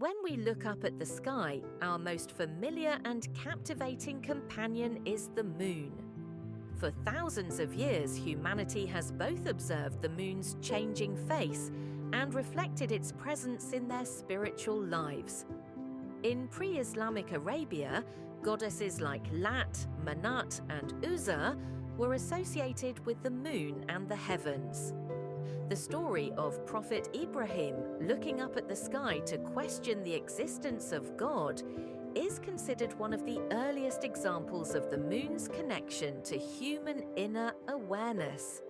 When we look up at the sky, our most familiar and captivating companion is the moon. For thousands of years, humanity has both observed the moon's changing face and reflected its presence in their spiritual lives. In pre-Islamic Arabia, goddesses like Lat, Manat, and Uzza were associated with the moon and the heavens. The story of Prophet Ibrahim looking up at the sky to question the existence of God is considered one of the earliest examples of the moon's connection to human inner awareness.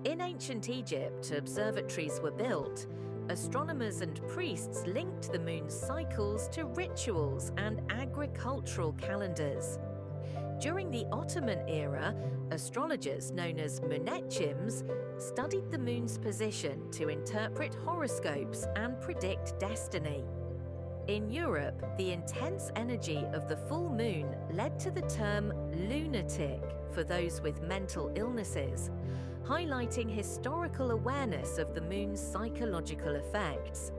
In ancient Egypt, observatories were built. Astronomers and priests linked the moon's cycles to rituals and agricultural calendars. During the Ottoman era, astrologers known as munetchims studied the moon's position to interpret horoscopes and predict destiny. In Europe, the intense energy of the full moon led to the term lunatic for those with mental illnesses, highlighting historical awareness of the moon's psychological effects.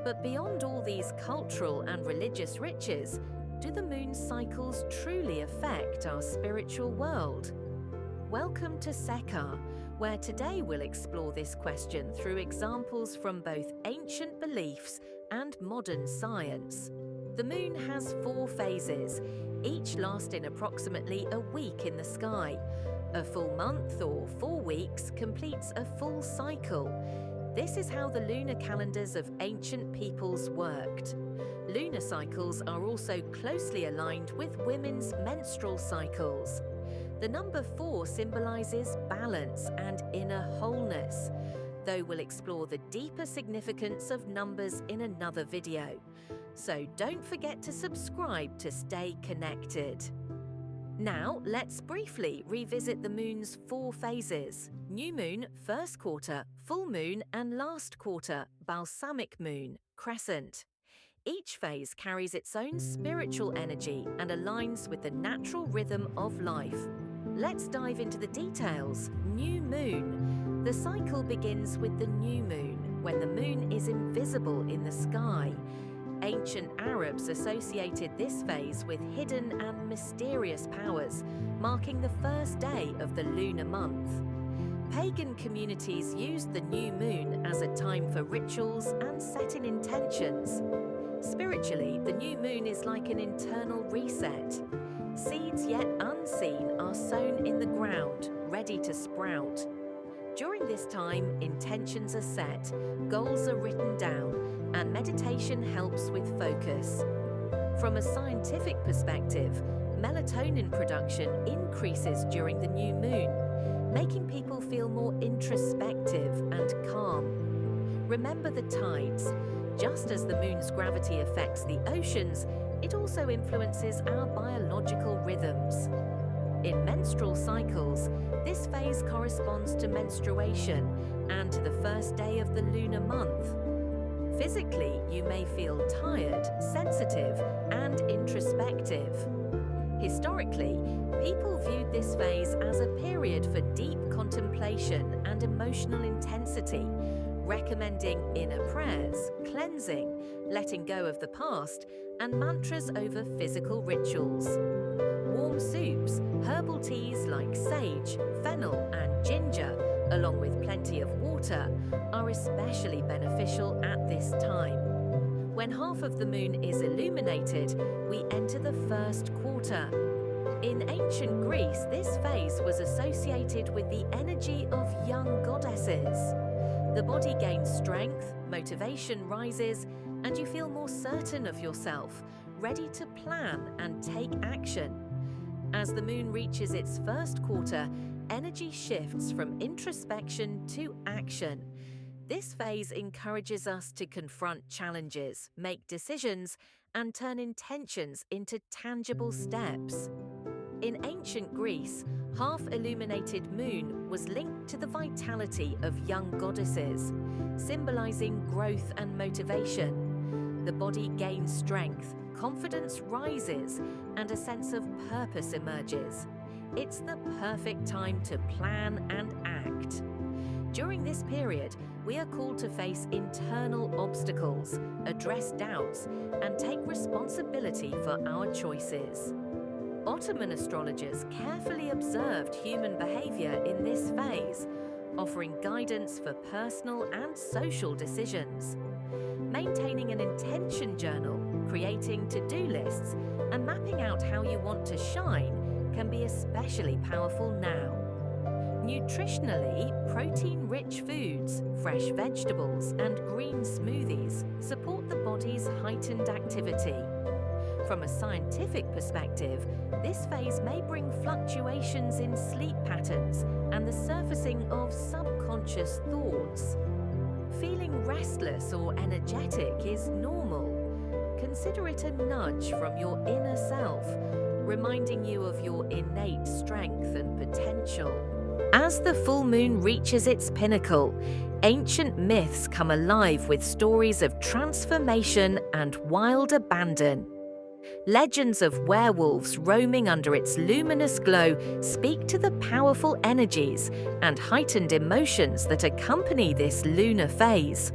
But beyond all these cultural and religious riches, do the moon's cycles truly affect our spiritual world? Welcome to Sekar, where today we'll explore this question through examples from both ancient beliefs and modern science. The moon has 4 phases, each lasting approximately a week in the sky. A full month or 4 weeks completes a full cycle. This is how the lunar calendars of ancient peoples worked. Lunar cycles are also closely aligned with women's menstrual cycles. The number 4 symbolizes balance and inner wholeness, though we'll explore the deeper significance of numbers in another video. So don't forget to subscribe to stay connected. Now, let's briefly revisit the moon's 4 phases: new moon, first quarter, full moon, and last quarter, balsamic moon, crescent. Each phase carries its own spiritual energy and aligns with the natural rhythm of life. Let's dive into the details. New moon. The cycle begins with the new moon, when the moon is invisible in the sky. Ancient Arabs associated this phase with hidden and mysterious powers, marking the first day of the lunar month. Pagan communities used the new moon as a time for rituals and setting intentions. Spiritually, the new moon is like an internal reset. Seeds yet unseen are sown in the ground, ready to sprout. During this time, intentions are set, goals are written down, and meditation helps with focus. From a scientific perspective, melatonin production increases during the new moon, making people feel more introspective and calm. Remember the tides. Just as the moon's gravity affects the oceans, it also influences our biological rhythms. In menstrual cycles, this phase corresponds to menstruation and to the first day of the lunar month. Physically, you may feel tired, sensitive, and introspective. Historically, people viewed this phase as a period for deep contemplation and emotional intensity, recommending inner prayers, cleansing, letting go of the past, and mantras over physical rituals. Warm soups, herbal teas like sage, fennel, and ginger, along with plenty of water, are especially beneficial at this time. When half of the moon is illuminated, we enter the first quarter. In ancient Greece, this phase was associated with the energy of young goddesses. The body gains strength, motivation rises, and you feel more certain of yourself, ready to plan and take action. As the moon reaches its first quarter, energy shifts from introspection to action. This phase encourages us to confront challenges, make decisions, and turn intentions into tangible steps. In ancient Greece, half-illuminated moon was linked to the vitality of young goddesses, symbolizing growth and motivation. The body gains strength, confidence rises, and a sense of purpose emerges. It's the perfect time to plan and act. During this period, we are called to face internal obstacles, address doubts, and take responsibility for our choices. Ottoman astrologers carefully observed human behavior in this phase, offering guidance for personal and social decisions. Maintaining an intention journal, creating to-do lists, and mapping out how you want to shine can be especially powerful now. Nutritionally, protein-rich foods, fresh vegetables, and green smoothies support the body's heightened activity. From a scientific perspective, this phase may bring fluctuations in sleep patterns and the surfacing of subconscious thoughts. Feeling restless or energetic is normal. Consider it a nudge from your inner self, reminding you of your innate strength and potential. As the full moon reaches its pinnacle, ancient myths come alive with stories of transformation and wild abandon. Legends of werewolves roaming under its luminous glow speak to the powerful energies and heightened emotions that accompany this lunar phase.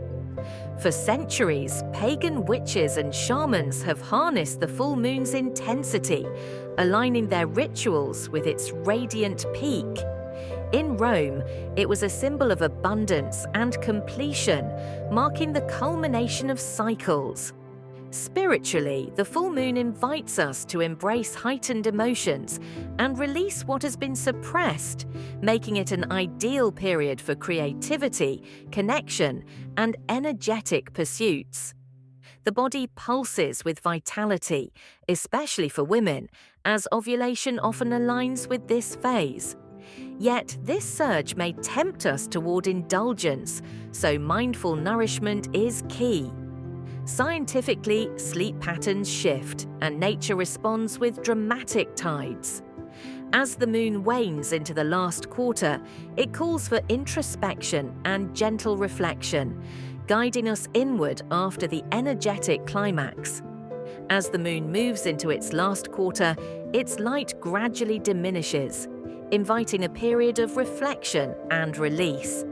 For centuries, pagan witches and shamans have harnessed the full moon's intensity, aligning their rituals with its radiant peak. In Rome, it was a symbol of abundance and completion, marking the culmination of cycles. Spiritually, the full moon invites us to embrace heightened emotions and release what has been suppressed, making it an ideal period for creativity, connection, and energetic pursuits. The body pulses with vitality, especially for women, as ovulation often aligns with this phase. Yet, this surge may tempt us toward indulgence, so mindful nourishment is key. Scientifically, sleep patterns shift, and nature responds with dramatic tides. As the moon wanes into the last quarter, it calls for introspection and gentle reflection, guiding us inward after the energetic climax. As the moon moves into its last quarter, its light gradually diminishes, inviting a period of reflection and release.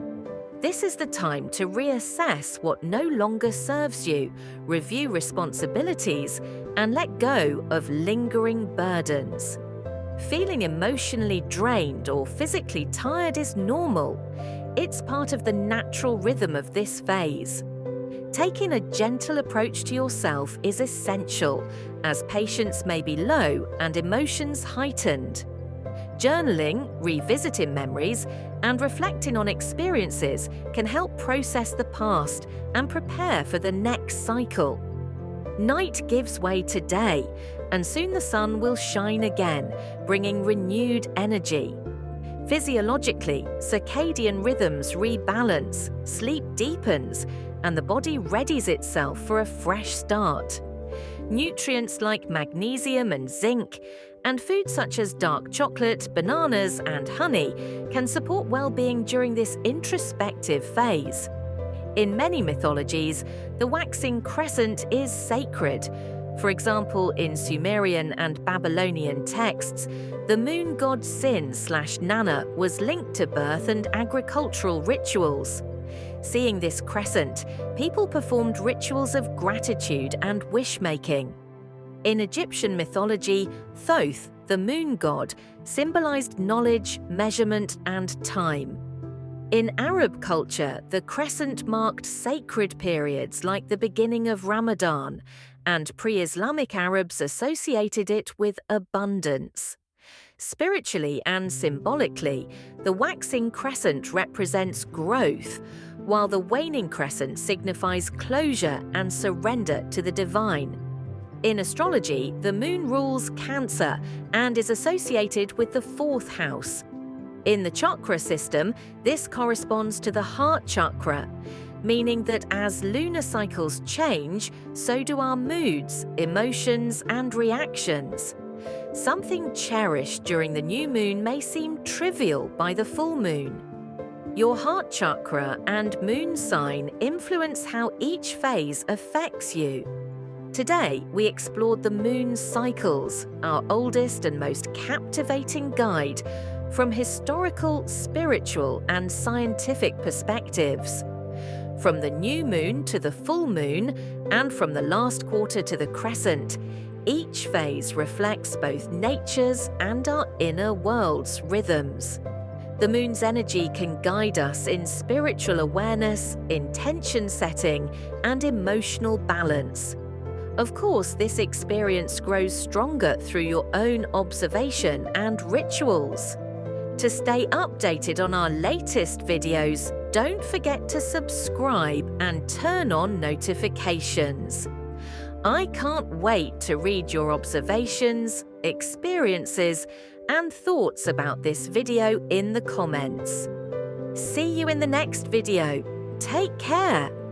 This is the time to reassess what no longer serves you, review responsibilities, and let go of lingering burdens. Feeling emotionally drained or physically tired is normal. It's part of the natural rhythm of this phase. Taking a gentle approach to yourself is essential, as patience may be low and emotions heightened. Journaling, revisiting memories, and reflecting on experiences can help process the past and prepare for the next cycle. Night gives way to day, and soon the sun will shine again, bringing renewed energy. Physiologically, circadian rhythms rebalance, sleep deepens, and the body readies itself for a fresh start. Nutrients like magnesium and zinc, and foods such as dark chocolate, bananas, and honey can support well-being during this introspective phase. In many mythologies, the waxing crescent is sacred. For example, in Sumerian and Babylonian texts, the moon god Sin/Nana was linked to birth and agricultural rituals. Seeing this crescent, people performed rituals of gratitude and wish-making. In Egyptian mythology, Thoth, the moon god, symbolized knowledge, measurement, and time. In Arab culture, the crescent marked sacred periods like the beginning of Ramadan, and pre-Islamic Arabs associated it with abundance. Spiritually and symbolically, the waxing crescent represents growth, while the waning crescent signifies closure and surrender to the divine. In astrology, the moon rules Cancer and is associated with the 4th house. In the chakra system, this corresponds to the heart chakra, meaning that as lunar cycles change, so do our moods, emotions, and reactions. Something cherished during the new moon may seem trivial by the full moon. Your heart chakra and moon sign influence how each phase affects you. Today, we explored the moon's cycles, our oldest and most captivating guide, from historical, spiritual, and scientific perspectives. From the new moon to the full moon, and from the last quarter to the crescent, each phase reflects both nature's and our inner world's rhythms. The moon's energy can guide us in spiritual awareness, intention setting, and emotional balance. Of course, this experience grows stronger through your own observation and rituals. To stay updated on our latest videos, don't forget to subscribe and turn on notifications. I can't wait to read your observations, experiences, and thoughts about this video in the comments. See you in the next video. Take care.